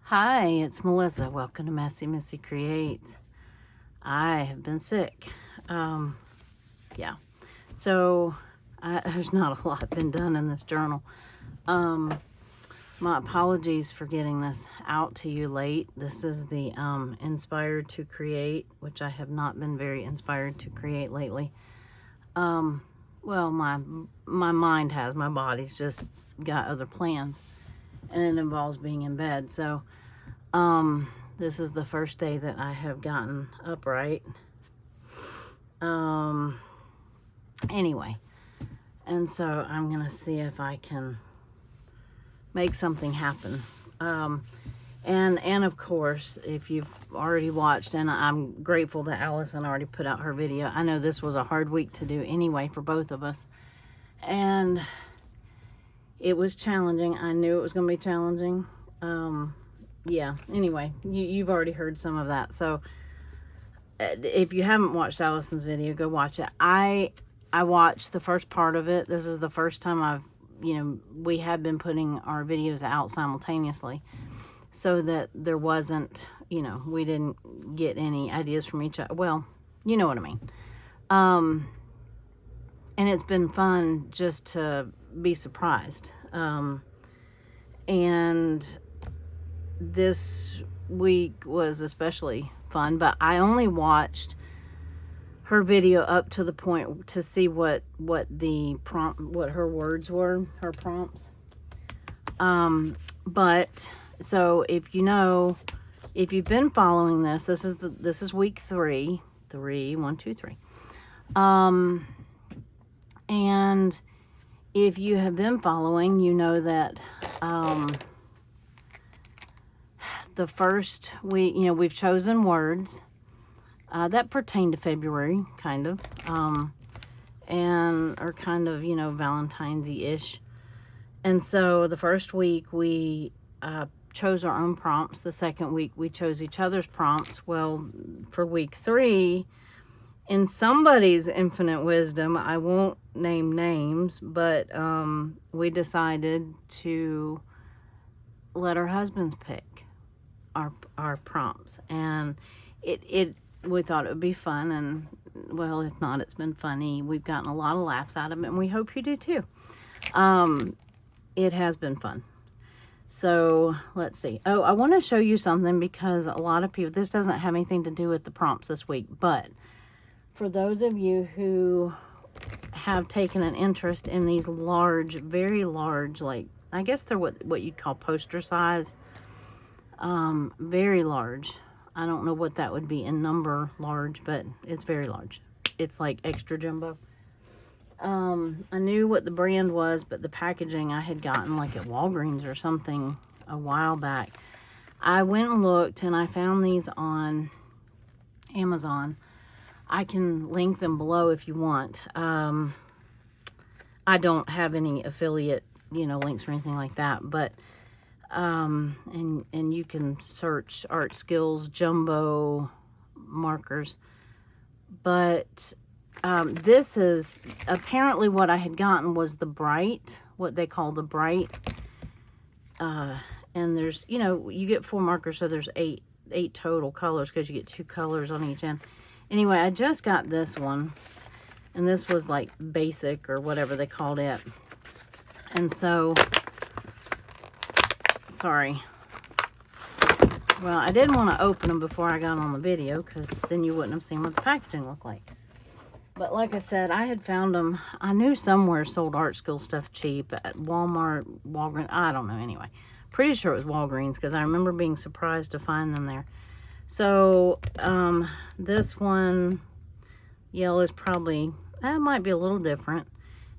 Hi, it's Melissa. Welcome to Messy Missy Creates. I have been sick. Yeah. So, there's not a lot been done in this journal. My apologies for getting this out to you late. This is the Inspired to Create, which I have not been very inspired to create lately. Well, my mind has. My body's just got other plans. And it involves being in bed. So, this is the first day that I have gotten upright. Anyway, and so I'm gonna see if I can make something happen. And of course, if you've already watched, and I'm grateful that Allison already put out her video. I know this was a hard week to do anyway for both of us, and it was challenging. I knew it was gonna be challenging. Yeah, anyway, you've already heard some of that. So if you haven't watched Allison's video, go watch it. I watched the first part of it. This is the first time we had been putting our videos out simultaneously so that there wasn't, we didn't get any ideas from each other. Well, you know what I mean. And it's been fun just to be surprised. And this week was especially fun, but I only watched her video up to the point to see what her words were, her prompts. But so if you've been following this is week 3, 1, 2, 3. And if you have been following, you know that the first week, we've chosen words that pertain to February, kind of, and are kind of, Valentine's-y-ish. And so the first week we chose our own prompts. The second week we chose each other's prompts. Well, for week 3, in somebody's infinite wisdom, I won't name names, but we decided to let our husbands pick our prompts, and we thought it would be fun, and well, if not, it's been funny. We've gotten a lot of laughs out of it, and we hope you do too. It has been fun. So let's see. Oh, I want to show you something, because a lot of people, this doesn't have anything to do with the prompts this week, but for those of you who have taken an interest in these large, very large, like, I guess they're what you'd call poster size, very large. I don't know what that would be in number large, but it's very large. It's like extra jumbo. I knew what the brand was, but the packaging I had gotten like at Walgreens or something a while back. I went and looked, and I found these on Amazon. I can link them below if you want. I don't have any affiliate, links or anything like that, but and you can search Art Skills jumbo markers. But this is apparently what I had gotten was the bright, what they call the bright. And there's, you get 4 markers, so there's 8 total colors, because you get 2 colors on each end. Anyway, I just got this one, and this was like basic or whatever they called it. And so, sorry. Well, I didn't want to open them before I got on the video, because then you wouldn't have seen what the packaging looked like. But like I said, I had found them. I knew somewhere sold Art Skill stuff cheap at Walmart, Walgreens. I don't know. Anyway, pretty sure it was Walgreens, because I remember being surprised to find them there. So, this one, yellow is probably, that might be a little different.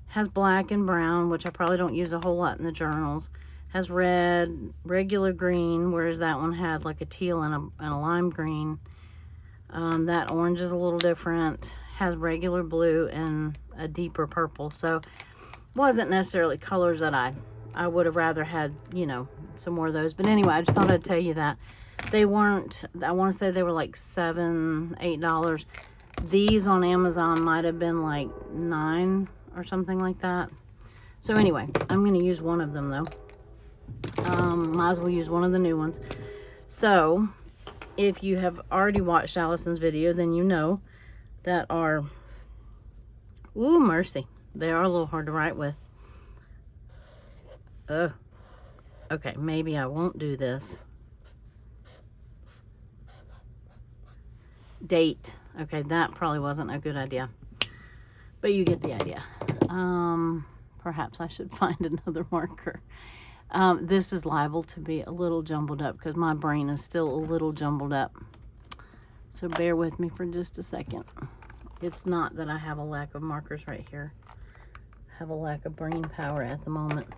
Has black and brown, which I probably don't use a whole lot in the journals. Has red, regular green, whereas that one had like a teal and a lime green. That orange is a little different. Has regular blue and a deeper purple. So, wasn't necessarily colors that I would have rather had, some more of those. But anyway, I just thought I'd tell you that. They weren't, I want to say they were like $7, $8. These on Amazon might have been like $9 or something like that. So anyway, I'm going to use one of them though. Might as well use one of the new ones. So if you have already watched Allison's video, then you know that are, ooh, mercy, they are a little hard to write with. Oh, okay, maybe I won't do this. Date. Okay, that probably wasn't a good idea, but you get the idea. Perhaps I should find another marker. This is liable to be a little jumbled up because my brain is still a little jumbled up. So bear with me for just a second. It's not that I have a lack of markers right here. I have a lack of brain power at the moment.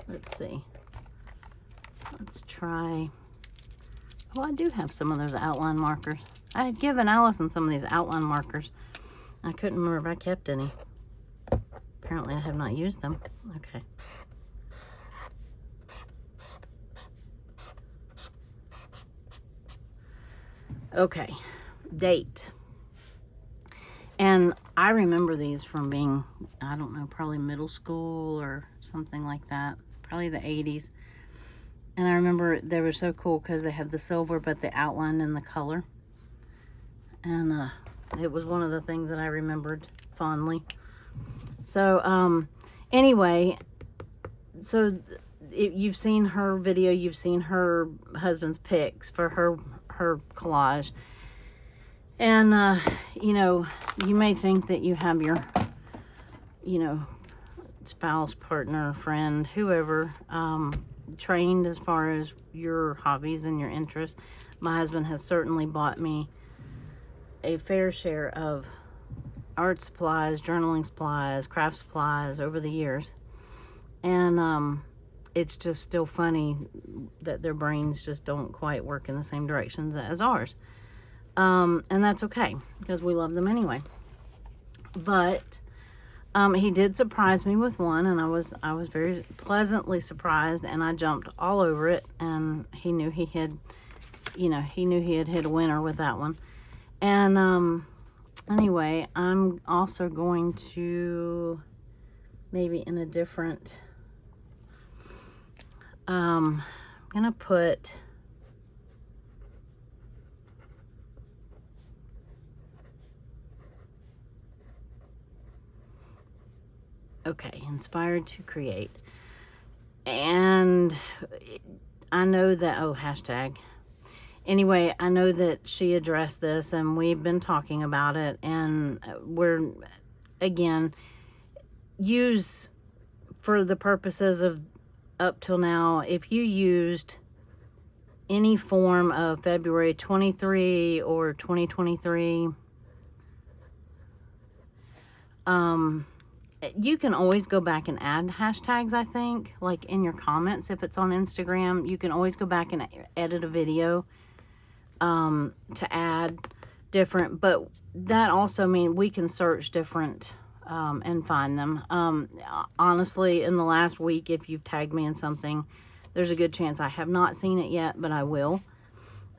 Let's see. Let's try. Oh, I do have some of those outline markers. I had given Allison some of these outline markers. I couldn't remember if I kept any. Apparently I have not used them. Okay. Okay, date. And I remember these from being, I don't know, probably middle school or something like that. Probably the 80s. And I remember they were so cool because they had the silver, but the outline and the color. And it was one of the things that I remembered fondly. So, anyway, so you've seen her video, you've seen her husband's pics for her collage. And, you know, you may think that you have your, you know, spouse, partner, friend, whoever, trained as far as your hobbies and your interests. My husband has certainly bought me a fair share of art supplies, journaling supplies, craft supplies over the years. And it's just still funny that their brains just don't quite work in the same directions as ours. And that's okay because we love them anyway. But he did surprise me with one, and I was very pleasantly surprised, and I jumped all over it, and he knew he had, you know, he knew he had hit a winner with that one. And anyway, I'm also going to, maybe in a different, I'm gonna put, okay, inspired to create. And I know that, oh, hashtag. Anyway, I know that she addressed this and we've been talking about it, and we're, again, use for the purposes of up till now, if you used any form of February 23 or 2023, you can always go back and add hashtags, I think, like in your comments. If it's on Instagram, you can always go back and edit a video to add different, but that also means we can search different and find them. Honestly, in the last week, if you've tagged me in something, there's a good chance I have not seen it yet, but I will.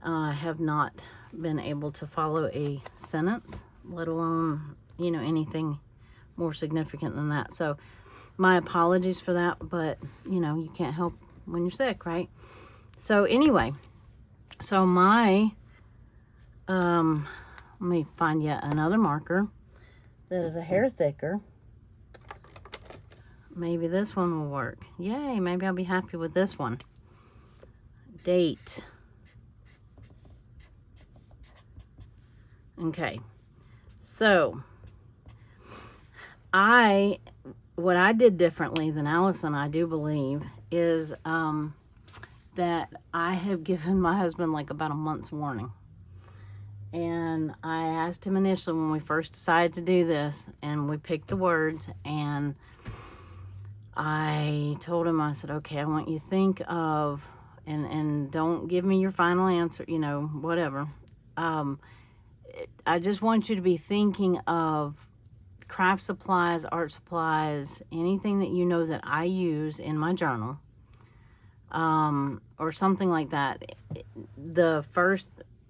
I have not been able to follow a sentence, let alone, you know, anything more significant than that. So my apologies for that, but you know, you can't help when you're sick, right? So anyway, so my let me find yet another marker that is a hair thicker. Maybe this one will work. Yay, maybe I'll be happy with this one. Date. Okay, so what I did differently than Allison, I do believe, is that I have given my husband like about a month's warning. And I asked him initially when we first decided to do this, and we picked the words, and I told him, I said, okay, I want you to think of, and don't give me your final answer, you know, whatever. I just want you to be thinking of craft supplies, art supplies, anything that you know that I use in my journal, or something like that.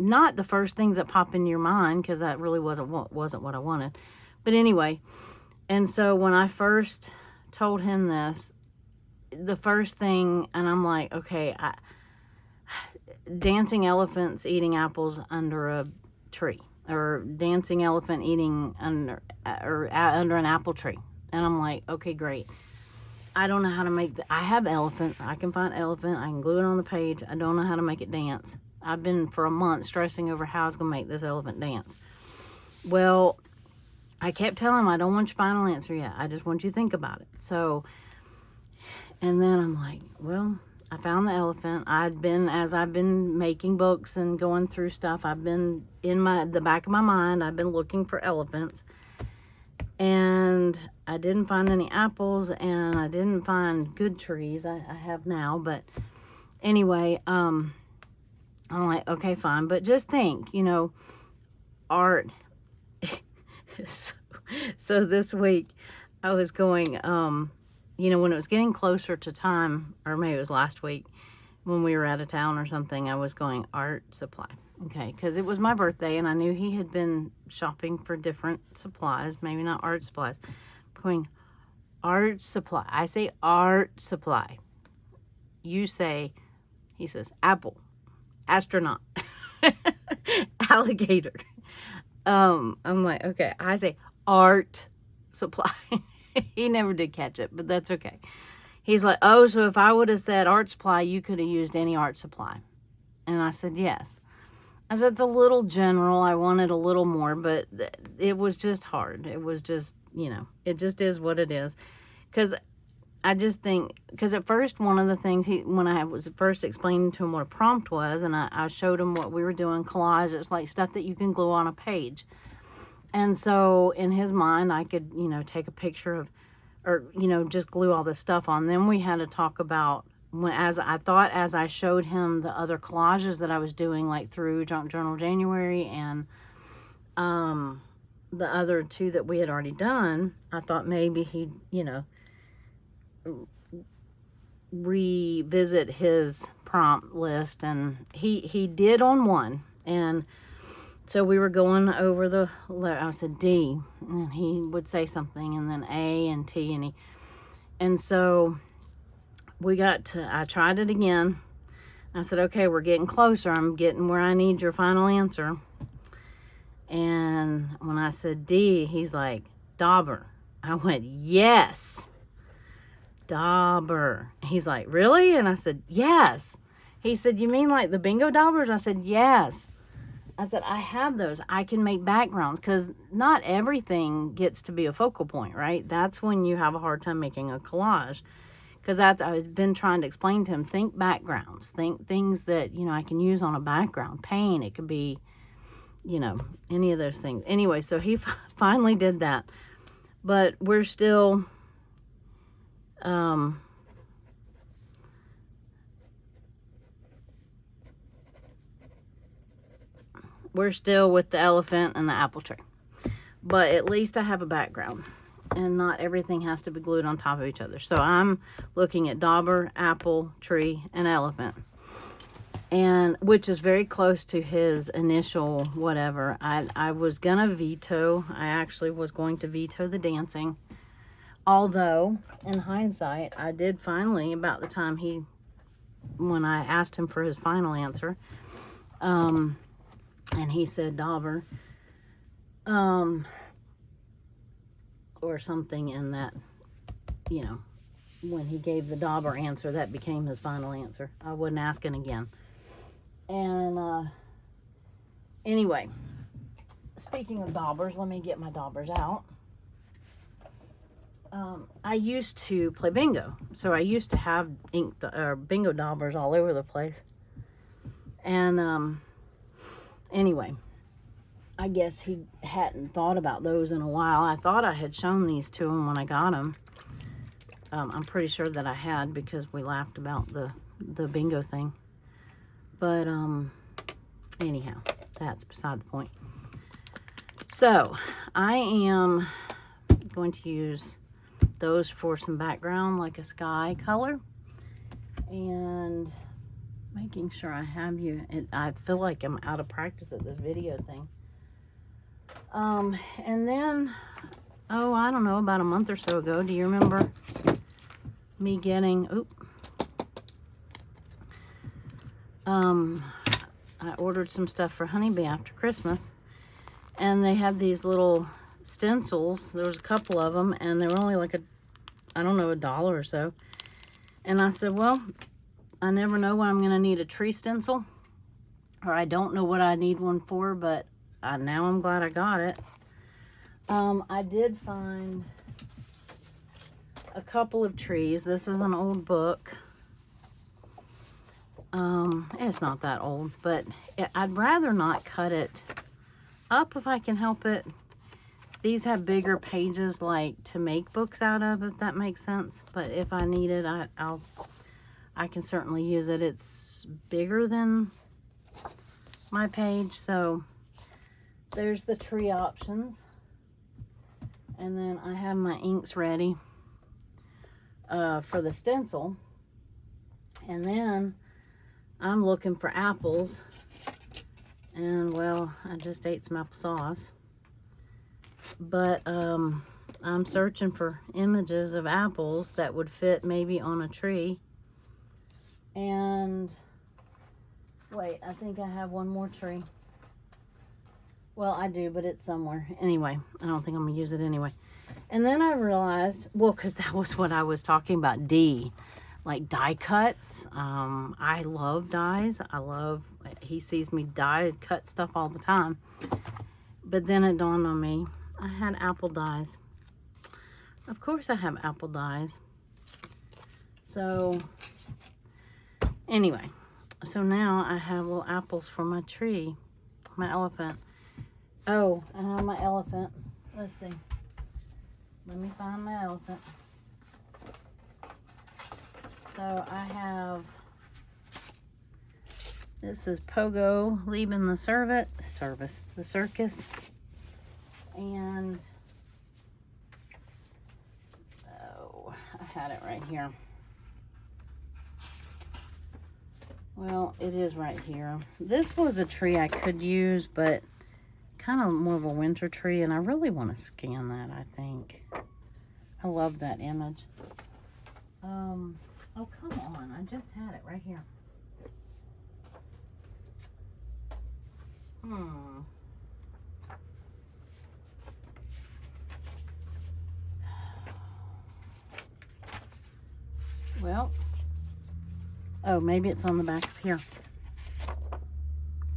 Not the first things that pop into your mind, because that really wasn't what I wanted. But anyway, and so when I first told him this, the first thing, and I'm like, okay, dancing elephants eating apples under a tree, or dancing elephant eating under an apple tree. And I'm like, okay, great. I don't know how to make I have elephant. I can find elephant. I can glue it on the page. I don't know how to make it dance. I've been for a month stressing over how I was going to make this elephant dance. Well, I kept telling him, I don't want your final answer yet. I just want you to think about it. So, and then I'm like, well, I found the elephant. As I've been making books and going through stuff, I've been in the back of my mind, I've been looking for elephants. And I didn't find any apples, and I didn't find good trees. I have now, but anyway, I'm like, okay, fine. But just think, you know, art. So this week I was going, you know, when it was getting closer to time, or maybe it was last week when we were out of town or something, I was going art supply. Okay, because it was my birthday and I knew he had been shopping for different supplies, maybe not art supplies. I'm going art supply. I say art supply. You say, he says, apple, astronaut, alligator. I'm like, okay. I say art supply. He never did catch it, but that's okay. He's like, oh, so if I would have said art supply, you could have used any art supply. And I said, yes. I said, it's a little general. I wanted a little more, but it was just hard. It was just, you know, it just is what it is. Because I just think, because at first, one of the things, when I was first explaining to him what a prompt was, and I showed him what we were doing, collage, it's like stuff that you can glue on a page. And so in his mind, I could, you know, take a picture of, or, you know, just glue all this stuff on. Then we had to talk about, as I showed him the other collages that I was doing, like through Junk Journal January and the other two that we had already done, I thought maybe he'd, you know, revisit his prompt list. And he did on one. And so we were going over the letter. I said D, and he would say something, and then A and T, and so we got to, I tried it again. I said, okay, we're getting closer. I'm getting where I need your final answer. And when I said D, he's like, dauber. I went, yes, dauber. He's like, really? And I said, yes. He said, you mean like the bingo daubers? I said, yes. I said, I have those. I can make backgrounds, because not everything gets to be a focal point, right? That's when you have a hard time making a collage. Because I've been trying to explain to him, think backgrounds. Think things that, you know, I can use on a background. Paint, it could be, you know, any of those things. Anyway, so he finally did that. But we're still, with the elephant and the apple tree. But at least I have a background. And not everything has to be glued on top of each other. So I'm looking at dauber, apple, tree, and elephant. And which is very close to his initial whatever. I was going to veto. I actually was going to veto the dancing. Although, in hindsight, I did finally, about the time when I asked him for his final answer, and he said dauber, or something in that, you know, when he gave the dauber answer, that became his final answer. I wasn't asking again. And anyway, speaking of daubers, let me get my daubers out. I used to play bingo, so I used to have bingo daubers all over the place. And anyway, I guess he hadn't thought about those in a while. I thought I had shown these to him when I got them. I'm pretty sure that I had, because we laughed about the bingo thing. But anyhow, that's beside the point. So I am going to use those for some background, like a sky color. And making sure I have you. I feel like I'm out of practice at this video thing. And then, oh, I don't know, about a month or so ago, do you remember me getting, I ordered some stuff for Honeybee after Christmas, and they had these little stencils. There was a couple of them, and they were only like I don't know, $1 or so. And I said, well, I never know when I'm going to need a tree stencil, or I don't know what I need one for, but now I'm glad I got it. I did find a couple of trees. This is an old book. It's not that old, but I'd rather not cut it up if I can help it. These have bigger pages, like to make books out of, if that makes sense. But if I need it, I can certainly use it. It's bigger than my page, so there's the tree options. And then I have my inks ready for the stencil. And then I'm looking for apples. And well, I just ate some applesauce. But I'm searching for images of apples that would fit maybe on a tree. And wait, I think I have one more tree. Well, I do, but it's somewhere. Anyway, I don't think I'm going to use it anyway. And then I realized, well, because that was what I was talking about, like die cuts. I love dies. He sees me cut stuff all the time. But then it dawned on me, I had apple dies. Of course I have apple dies. So, anyway. So now I have little apples for my tree. My elephant. Oh, I have my elephant. Let's see. Let me find my elephant. So I have, this is Pogo leaving the circus. And, oh, I had it right here. Well, it is right here. This was a tree I could use, but kind of more of a winter tree, and I really want to scan that, I think. I love that image. Oh, come on. I just had it right here. Well, oh, maybe it's on the back of here.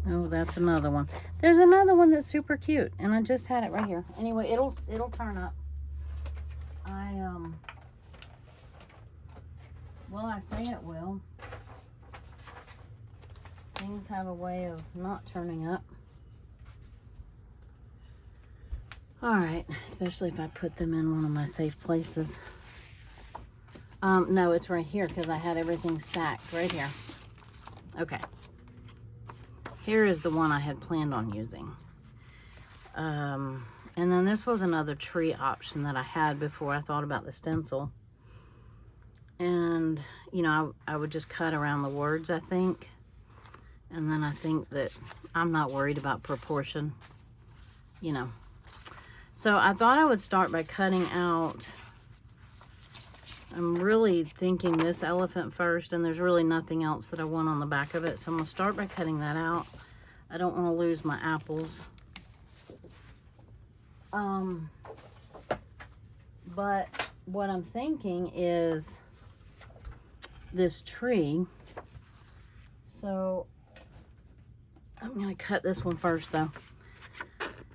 Oh, that's another one. There's another one that's super cute, and I just had it right here. Anyway, it'll turn up. Well, I say it will. Things have a way of not turning up. All right, especially if I put them in one of my safe places. No, it's right here because I had everything stacked right here. Okay. Here is the one I had planned on using. And then this was another tree option that I had before I thought about the stencil. And, you know, I would just cut around the words, I think. And then I think that I'm not worried about proportion, you know. So I thought I would start by cutting out, I'm really thinking this elephant first, and there's really nothing else that I want on the back of it. So I'm going to start by cutting that out. I don't want to lose my apples. But what I'm thinking is this tree. So I'm going to cut this one first, though.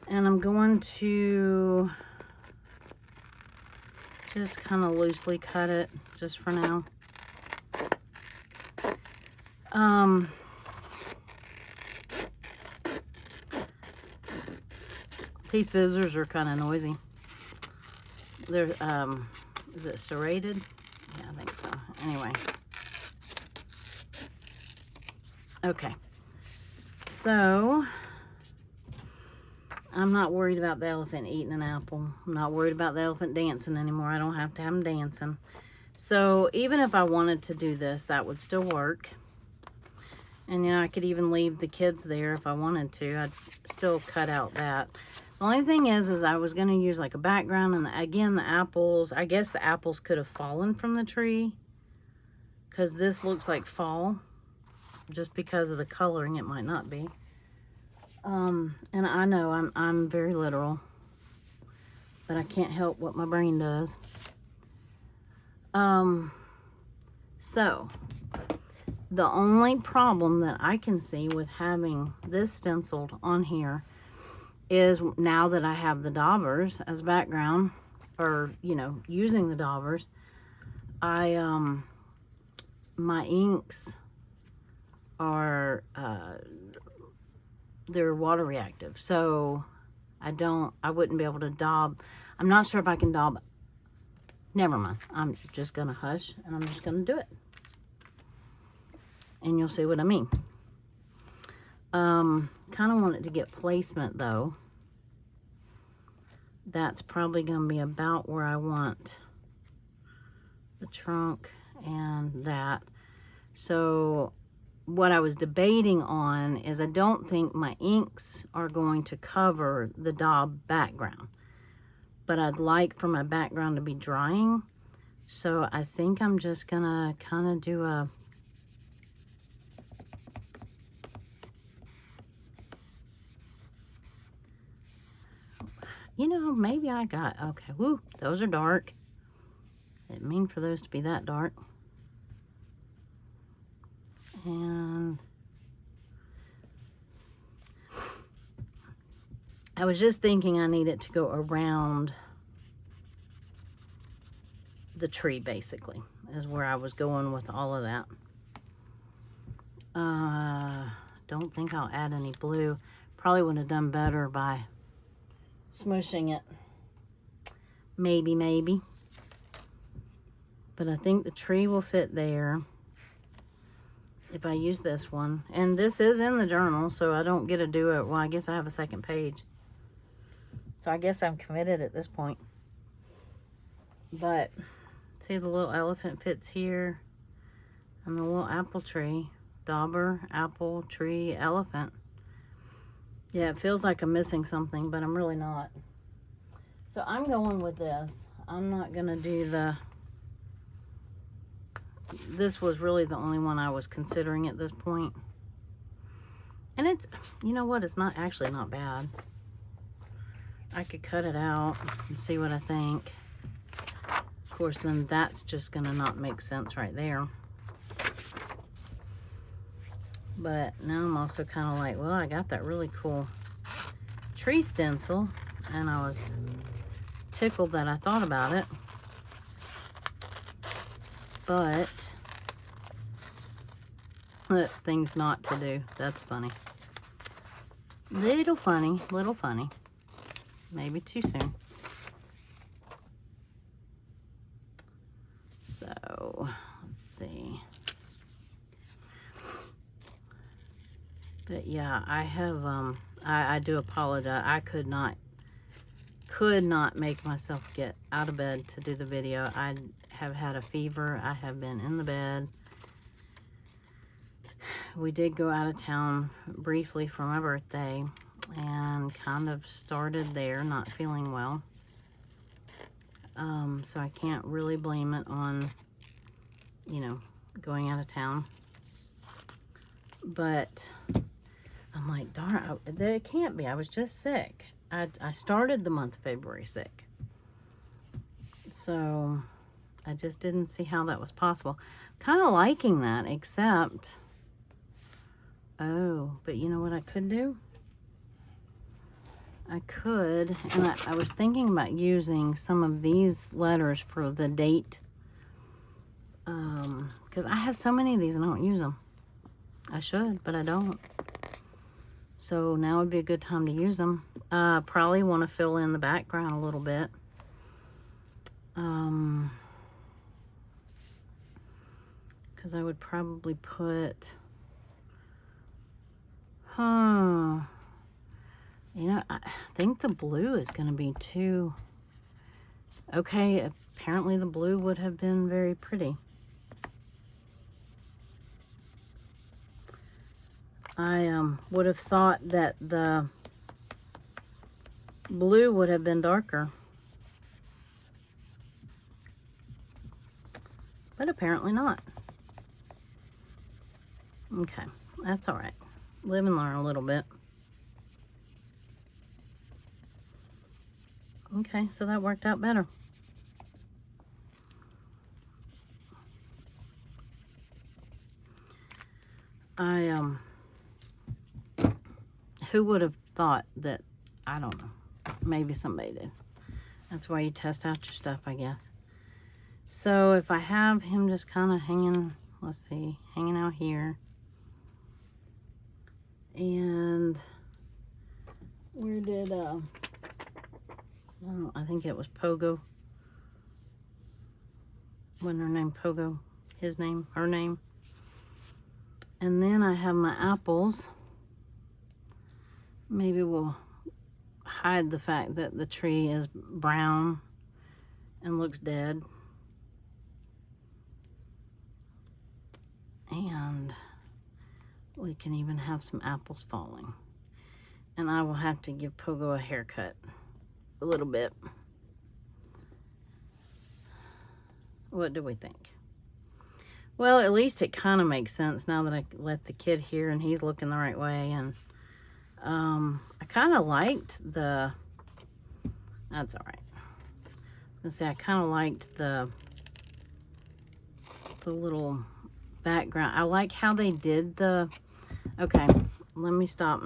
And I'm going to just kind of loosely cut it just for now. These scissors are kind of noisy. They're, is it serrated? Yeah, I think so. Anyway. Okay. So, I'm not worried about the elephant eating an apple. I'm not worried about the elephant dancing anymore. I don't have to have him dancing. So, even if I wanted to do this, that would still work. And, you know, I could even leave the kids there if I wanted to. I'd still cut out that. The only thing is I was going to use like a background, and again, the apples, I guess the apples could have fallen from the tree, because this looks like fall. Just because of the coloring, it might not be. And I know I'm very literal, but I can't help what my brain does. So the only problem that I can see with having this stenciled on here is, now that I have the daubers as background, or, you know, using the daubers, my inks are, they're water reactive. So I wouldn't be able to daub. I'm not sure if I can daub. Never mind. I'm just going to hush, and I'm just going to do it. And you'll see what I mean. Kind of want it to get placement, though. That's probably going to be about where I want the trunk and that. So what I was debating on is, I don't think my inks are going to cover the daub background, but I'd like for my background to be drying. So I think I'm just going to kind of do a, you know, maybe I got, okay, woo, those are dark. Didn't mean for those to be that dark. And I was just thinking I need it to go around the tree, basically, is where I was going with all of that. Don't think I'll add any blue. Probably would have done better by smushing it. Maybe. But I think the tree will fit there if I use this one. And this is in the journal, so I don't get to do it. Well, I guess I have a second page. So I guess I'm committed at this point. But see, the little elephant fits here. And the little apple tree. Dauber, apple, tree, elephant. Yeah, it feels like I'm missing something, but I'm really not. So I'm going with this. I'm not going to do the... This was really the only one I was considering at this point. And it's, you know what, it's not actually not bad. I could cut it out and see what I think. Of course, then that's just going to not make sense right there. But now I'm also kind of like, well, I got that really cool tree stencil, and I was tickled that I thought about it. But things not to do. That's funny. Little funny. Maybe too soon. So let's see. But yeah, I have I do apologize. I could not make myself get out of bed to do the video. I have had a fever. I have been in the bed. We did go out of town briefly for my birthday and kind of started there, not feeling well. So I can't really blame it on, you know, going out of town. But I'm like, darn, it can't be. I was just sick. I started the month of February sick. So I just didn't see how that was possible. Kind of liking that, except, oh, but you know what I could do? I could, and I was thinking about using some of these letters for the date. Because I have so many of these and I don't use them. I should, but I don't. So now would be a good time to use them. Probably want to fill in the background a little bit. Because I would probably put, you know, I think the blue is going to be too, okay, apparently the blue would have been very pretty. I would have thought that the Blue would have been darker. But apparently not. Okay, that's all right. Live and learn a little bit. Okay, so that worked out better. Who would have thought that, I don't know, maybe somebody did. That's why you test out your stuff, I guess. So if I have him just kind of hanging, let's see, hanging out here. And where did, oh, I think it was Pogo. Wasn't her name Pogo? His name, her name. And then I have my apples. Maybe we'll hide the fact that the tree is brown and looks dead. And we can even have some apples falling. And I will have to give Pogo a haircut a little bit. What do we think? Well, at least it kind of makes sense now that I let the kid hear and he's looking the right way. And I kind of liked the, that's all right. Let's see, I kind of liked the little background. I like how they did the, okay, let me stop.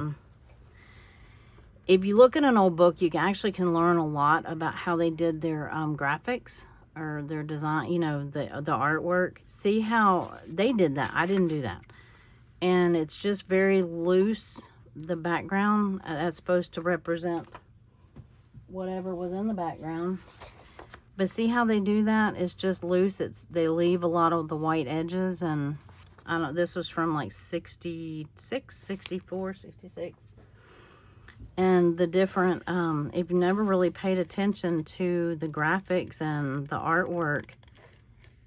If you look at an old book, you actually can learn a lot about how they did their graphics or their design, you know, the artwork. See how they did that. I didn't do that. And it's just very loose, the background. That's supposed to represent whatever was in the background. But see how they do that? It's just loose. They leave a lot of the white edges. And I don't, this was from like 66, 64, 66. And the different, if you never really paid attention to the graphics and the artwork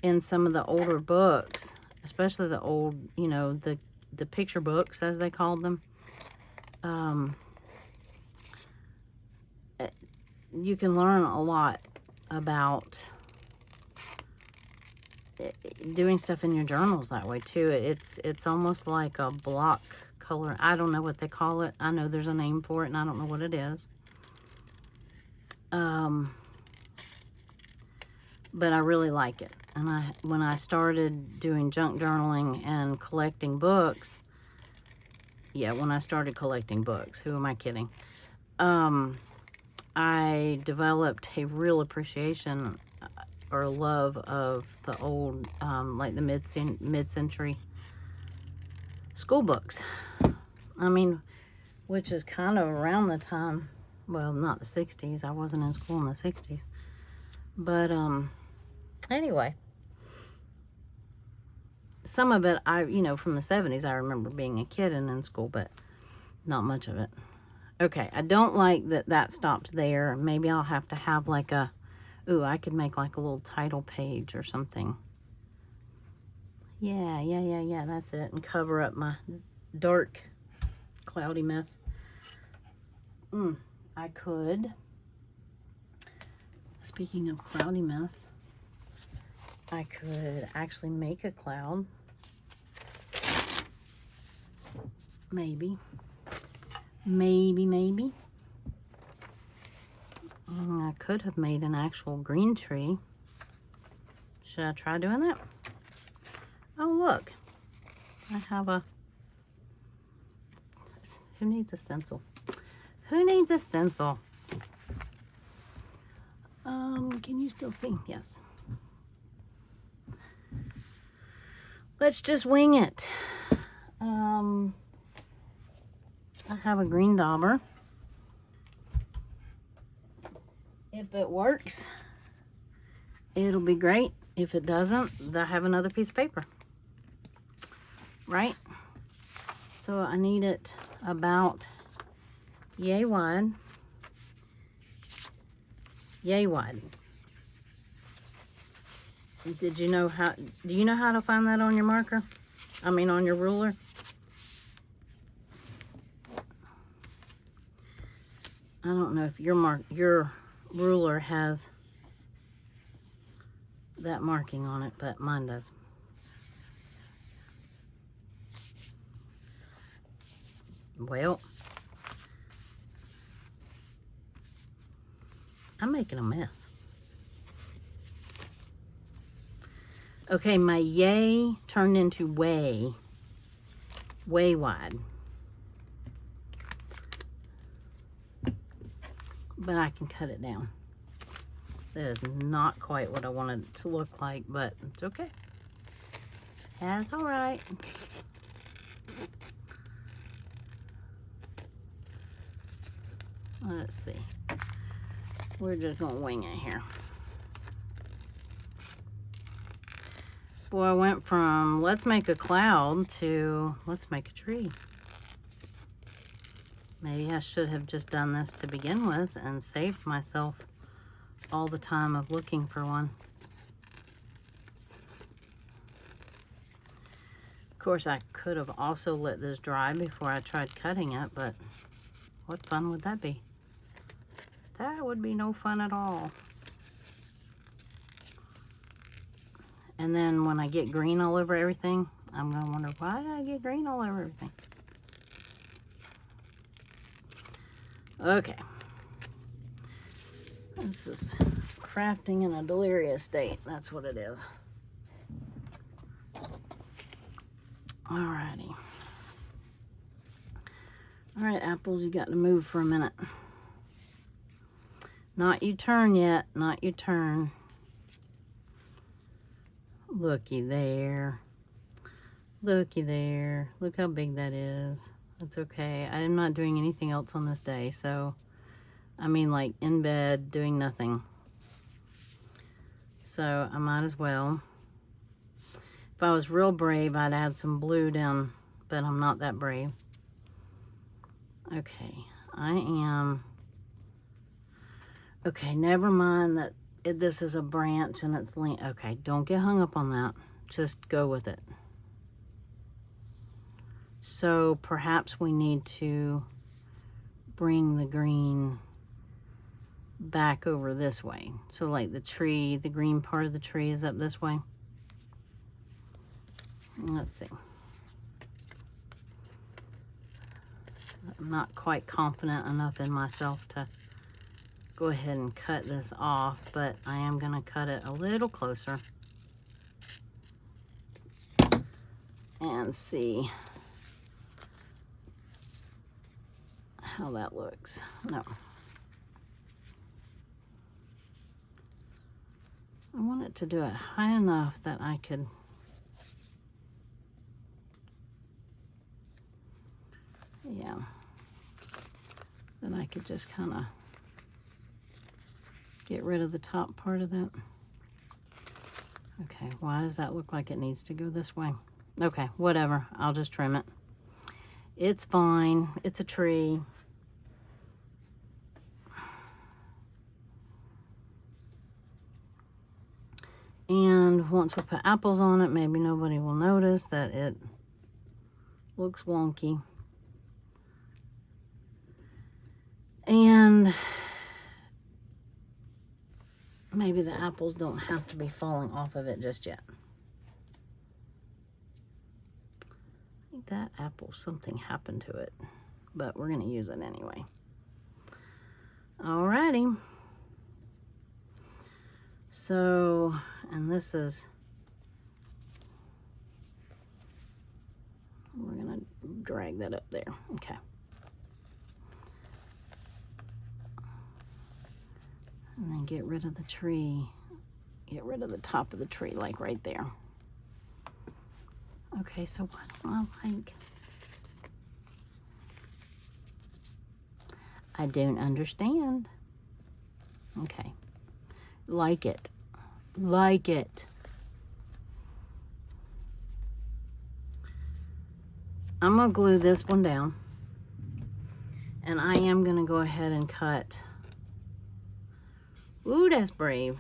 in some of the older books, especially the old, you know, the picture books, as they called them, you can learn a lot about doing stuff in your journals that way too. It's almost like a block color. I don't know what they call it. I know there's a name for it and I don't know what it is. But I really like it. And when I started doing junk journaling and collecting books, yeah, when I started collecting books, who am I kidding? I developed a real appreciation or love of the old, like the mid-century school books. I mean, which is kind of around the time, well, not the 60s. I wasn't in school in the 60s. But anyway, some of it, you know, from the 70s, I remember being a kid and in school, but not much of it. Okay, I don't like that stops there. Maybe I'll have to have like a, ooh, I could make like a little title page or something. Yeah, that's it. And cover up my dark, cloudy mess. I could, speaking of cloudy mess, I could actually make a cloud. Maybe. I could have made an actual green tree. Should I try doing that? Oh, look. I have a... Who needs a stencil? Who needs a stencil? Can you still see? Yes. Let's just wing it. I have a green dauber. If it works, it'll be great. If it doesn't, I have another piece of paper. Right? So I need it about yay wide. Yay wide. Do you know how to find that on your marker? I mean on your ruler? I don't know if your ruler has that marking on it, but mine does. Well, I'm making a mess. Okay, my yay turned into way wide. But I can cut it down. That is not quite what I wanted it to look like, but it's okay. That's all right. Let's see. We're just gonna wing it here. Boy, I went from let's make a cloud to let's make a tree. Maybe I should have just done this to begin with and saved myself all the time of looking for one. Of course, I could have also let this dry before I tried cutting it, but what fun would that be? That would be no fun at all. And then when I get green all over everything, I'm gonna wonder, why did I get green all over everything? Okay. This is crafting in a delirious state. That's what it is. Alrighty. Alright, apples, you got to move for a minute. Not you turn yet. Not you turn. Looky there. Looky there. Look how big that is. That's okay. I am not doing anything else on this day, so I mean like in bed doing nothing. So I might as well. If I was real brave, I'd add some blue down, but I'm not that brave. Okay, I am. Okay, never mind that this is a branch and it's lean. Okay, don't get hung up on that. Just go with it. So perhaps we need to bring the green back over this way. So like the tree, the green part of the tree is up this way. Let's see. I'm not quite confident enough in myself to go ahead and cut this off, but I am going to cut it a little closer and see how that looks. No. I want it to do it high enough that I could then I could just kind of get rid of the top part of that. Okay, why does that look like it needs to go this way? Okay, whatever, I'll just trim it. It's fine, it's a tree. And once we put apples on it, maybe nobody will notice that it looks wonky. And maybe the apples don't have to be falling off of it just yet. I think that apple, something happened to it, but we're gonna use it anyway. Alrighty. So, and this is, we're gonna drag that up there, okay. And then get rid of the tree, get rid of the top of the tree, like right there. Okay, so what do I like? I don't understand. Okay. Like it. Like it. I'm going to glue this one down. And I am going to go ahead and cut. Ooh, that's brave.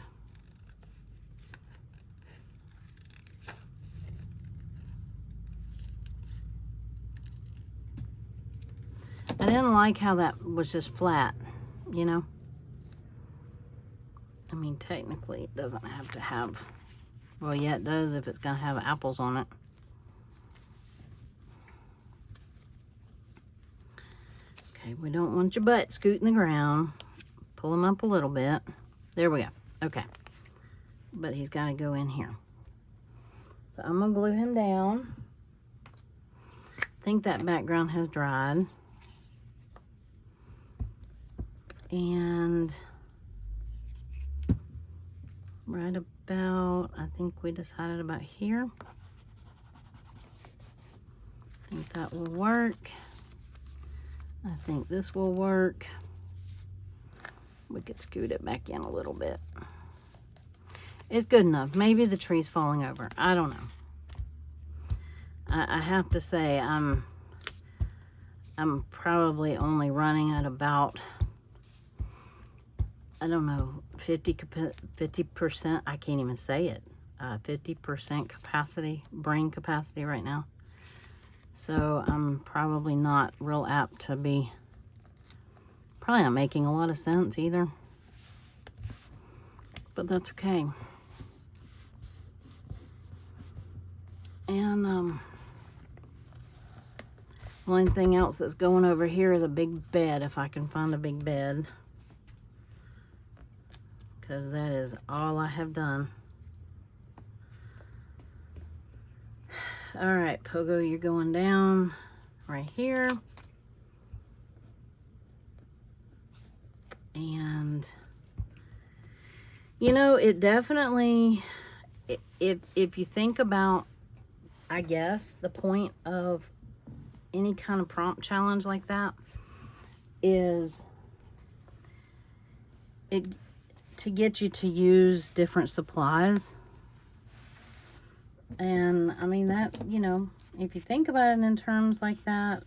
I didn't like how that was just flat. you know? I mean, technically, it doesn't have to have... Well, yeah, it does if it's going to have apples on it. Okay, we don't want your butt scooting the ground. Pull him up a little bit. There we go. Okay. But he's got to go in here. So I'm going to glue him down. I think that background has dried. And right about, I think we decided about here. I think that will work. I think this will work. We could scoot it back in a little bit. It's good enough. Maybe the tree's falling over. I don't know. I have to say I'm probably only running at about, I don't know, 50%. I can't even say it. 50% capacity, brain capacity right now. So I'm probably not real apt to be, probably not making a lot of sense either. But that's okay. And one thing else that's going over here is a big bed, if I can find a big bed. Because that is all I have done. All right, Pogo, you're going down right here. And, you know, it definitely, if you think about, I guess, the point of any kind of prompt challenge like that is it to get you to use different supplies. And I mean that, you know, if you think about it in terms like that,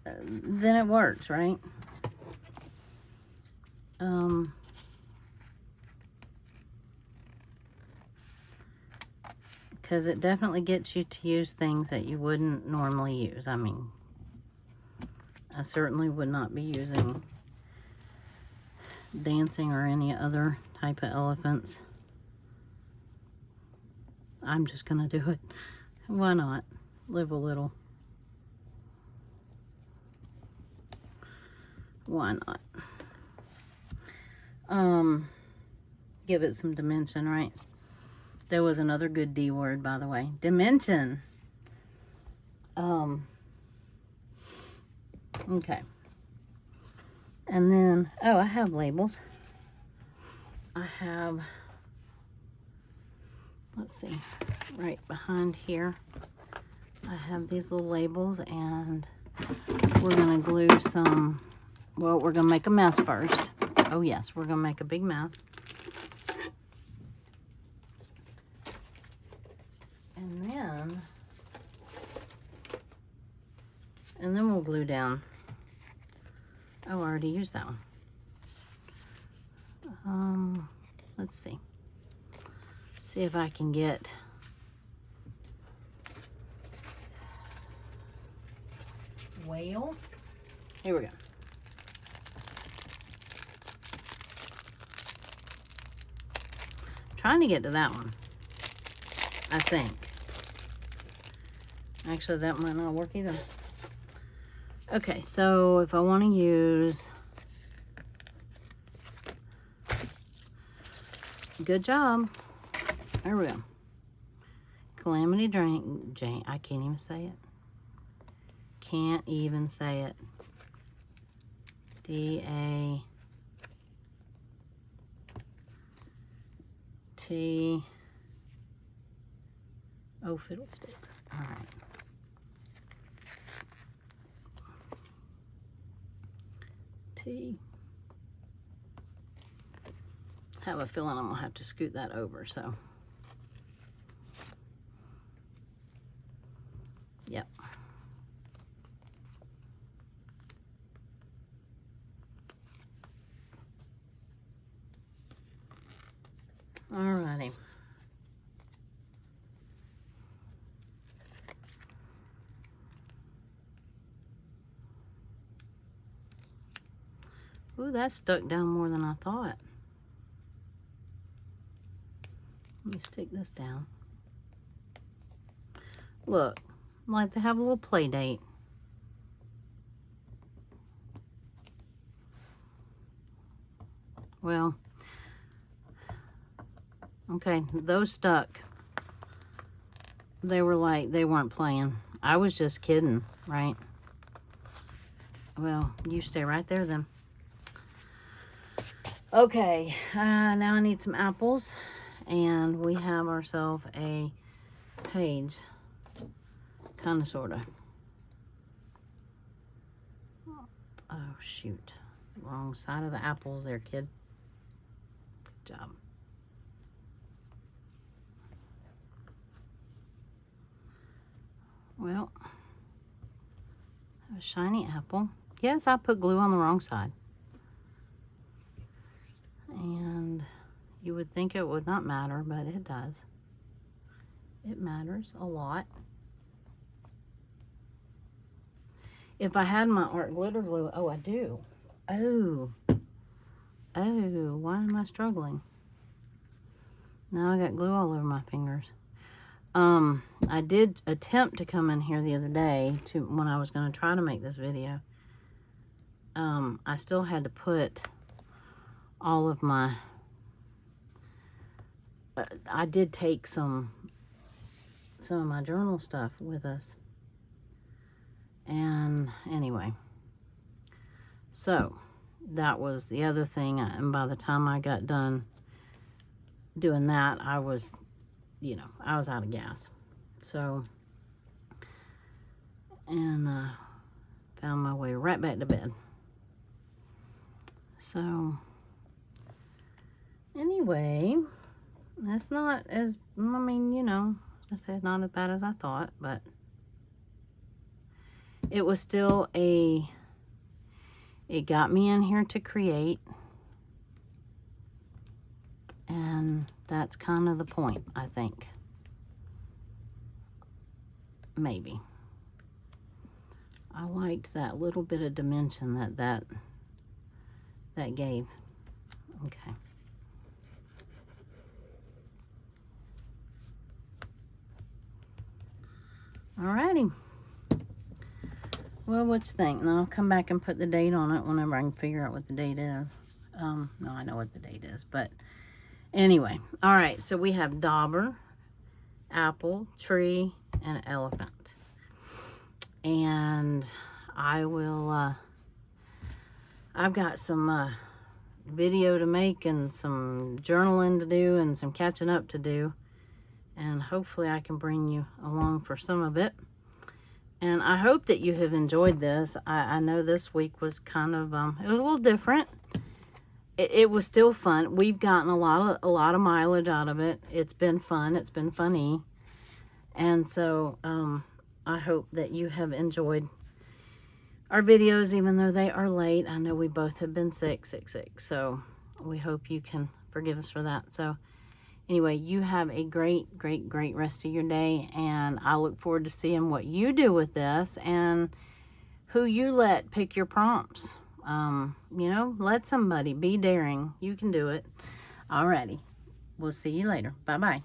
then it works, right? Because it definitely gets you to use things that you wouldn't normally use. I mean, I certainly would not be using dancing or any other type of elephants. I'm just gonna do it. Why not? Live a little. Why not? Give it some dimension, right? There was another good D word, by the way. Dimension. Okay. And then, oh, I have labels. I have, let's see, right behind here, I have these little labels, and we're gonna glue some, well, we're gonna make a mess first. Oh yes, we're gonna make a big mess. And then we'll glue down. Oh, I already used that one. Let's see. See if I can get whale. Here we go. Trying to get to that one, I think. Actually, that might not work either. Okay, so if I want to use, good job. There we go. Calamity Jane. I can't even say it. Can't even say it. D-A-T. Oh, fiddlesticks. All right. T. I have a feeling I'm gonna have to scoot that over, so. Yep. Alrighty. Ooh, that stuck down more than I thought. Let me stick this down. Look, like they have a little play date. Well, okay, those stuck. They were like, they weren't playing. I was just kidding, right? Well, you stay right there then. Okay, now I need some apples. And we have ourselves a page. Kind of, sort of. Oh, shoot. Wrong side of the apples there, kid. Good job. Well, a shiny apple. Yes, I put glue on the wrong side. And you would think it would not matter, but it does. It matters a lot. If I had my art glitter glue, oh, I do. Oh, why am I struggling? Now I got glue all over my fingers. I did attempt to come in here the other day when I was going to try to make this video. I still had to put all of my, I did take some of my journal stuff with us. And anyway, so that was the other thing. And by the time I got done doing that, I was, you know, I was out of gas. So, and found my way right back to bed. So, anyway, it's not as, I mean, you know, I said not as bad as I thought, but it was still it got me in here to create. And that's kind of the point, I think. Maybe. I liked that little bit of dimension that gave. Okay. Alrighty. Well, what you think? And I'll come back and put the date on it whenever I can figure out what the date is. No, I know what the date is, but anyway. All right, so we have dauber, apple, tree, and elephant. And I will, I've got some video to make and some journaling to do and some catching up to do. And hopefully I can bring you along for some of it. And I hope that you have enjoyed this. I know this week was kind of, it was a little different. It was still fun. We've gotten a lot of mileage out of it. It's been fun. It's been funny. And so I hope that you have enjoyed our videos, even though they are late. I know we both have been sick. So we hope you can forgive us for that. So anyway, you have a great rest of your day, and I look forward to seeing what you do with this and who you let pick your prompts. You know, let somebody be daring. You can do it. Alrighty. We'll see you later. Bye-bye.